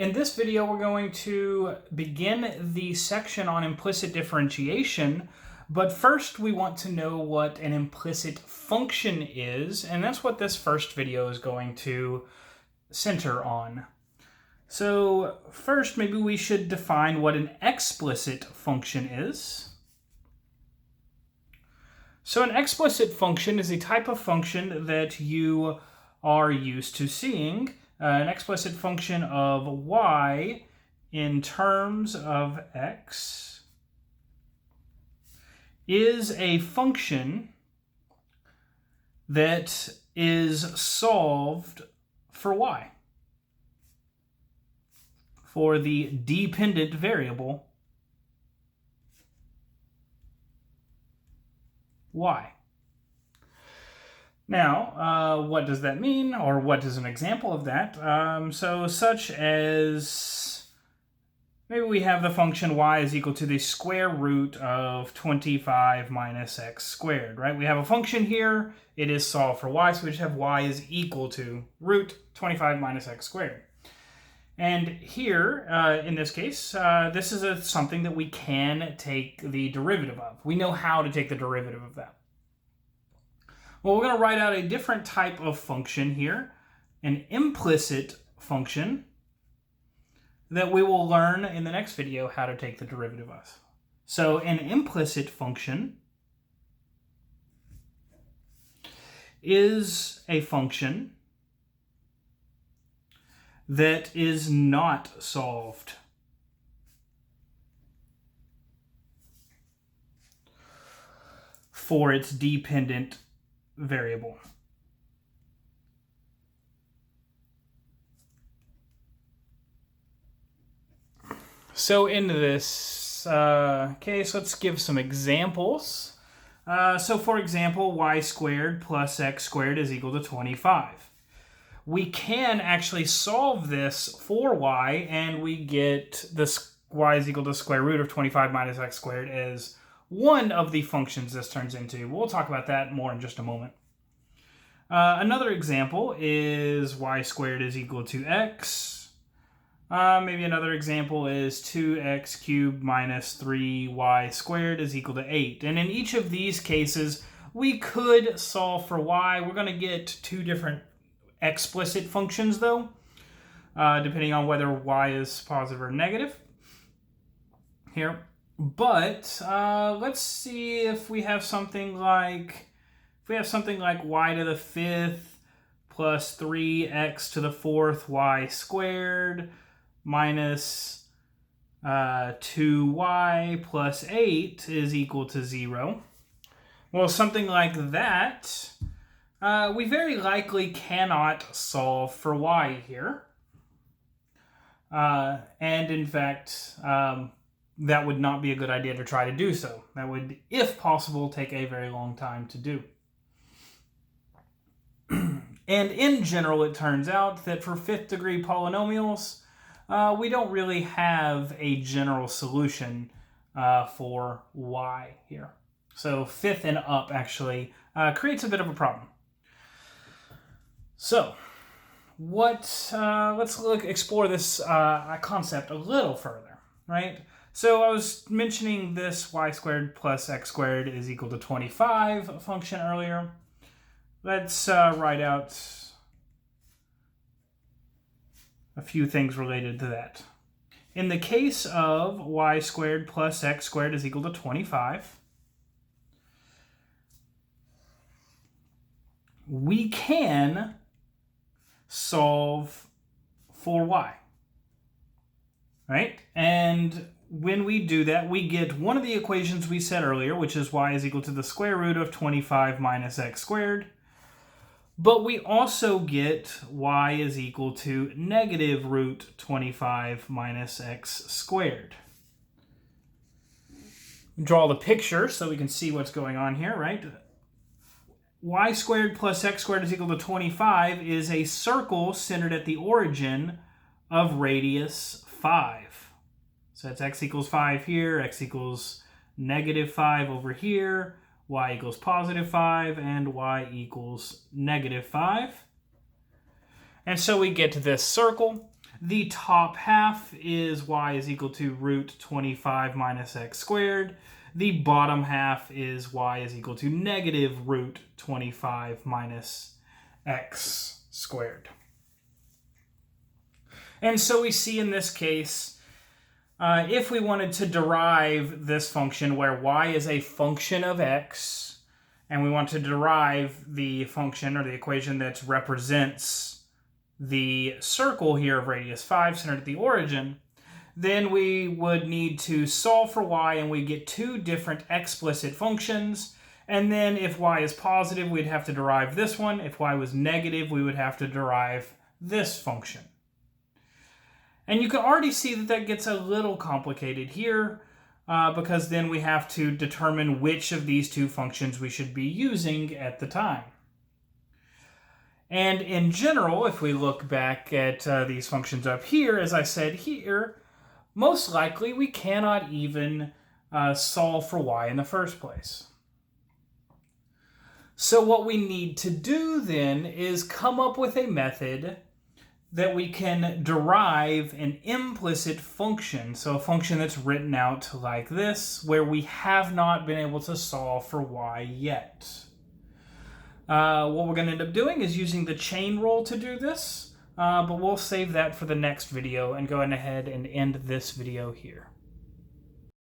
In this video, we're going to begin the section on implicit differentiation, but first we want to know what an implicit function is, and that's what this first video is going to center on. So first, maybe we should define what an explicit function is. So an explicit function is a type of function that you are used to seeing. An explicit function of y in terms of x is a function that is solved for y, for the dependent variable y. Now, what does that mean, or what is an example of that? So such as, maybe we have the function y is equal to the square root of 25 minus x squared, right? We have a function here, it is solved for y, so we just have y is equal to root 25 minus x squared. And here, in this case, this is something that we can take the derivative of. We know how to take the derivative of that. Well, we're going to write out a different type of function here, an implicit function, that we will learn in the next video how to take the derivative of. So an implicit function is a function that is not solved for its dependent variable. So in this case, let's give some examples. So for example, y squared plus x squared is equal to 25. We can actually solve this for y, and we get this y is equal to the square root of 25 minus x squared as one of the functions this turns into. We'll talk about that more in just a moment. Another example is y squared is equal to x. Maybe another example is 2x cubed minus 3y squared is equal to 8. And in each of these cases, we could solve for y. We're going to get two different explicit functions, though, depending on whether y is positive or negative here. But let's see if we have something like y to the 5th plus 3x to the 4th y squared minus 2y plus 8 is equal to 0. Well, something like that, we very likely cannot solve for y here. And in fact, that would not be a good idea to try to do so. That would, if possible, take a very long time to do. And in general, it turns out that for fifth degree polynomials, we don't really have a general solution for y here. So fifth and up actually creates a bit of a problem. So let's explore this concept a little further, right? So I was mentioning this y squared plus x squared is equal to 25 function earlier. Let's write out a few things related to that. In the case of y squared plus x squared is equal to 25, we can solve for y, right? And when we do that, we get one of the equations we said earlier, which is y is equal to the square root of 25 minus x squared. But we also get y is equal to negative root 25 minus x squared. Draw the picture so we can see what's going on here, right? Y squared plus x squared is equal to 25 is a circle centered at the origin of radius 5. So that's x equals 5 here, x equals negative 5 over here, y equals positive 5, and y equals negative 5. And so we get to this circle. The top half is y is equal to root 25 minus x squared. The bottom half is y is equal to negative root 25 minus x squared. And so we see in this case, if we wanted to derive this function where y is a function of x, and we want to derive the function or the equation that represents the circle here of radius 5 centered at the origin, then we would need to solve for y, and we get two different explicit functions. And then if y is positive, we'd have to derive this one. If y was negative, we would have to derive this function. And you can already see that that gets a little complicated here, because then we have to determine which of these two functions we should be using at the time. And in general, if we look back at these functions up here, as I said here, most likely we cannot even solve for y in the first place. So what we need to do then is come up with a method that we can derive an implicit function, so a function that's written out like this, where we have not been able to solve for y yet. What we're going to end up doing is using the chain rule to do this, but we'll save that for the next video and go ahead and end this video here.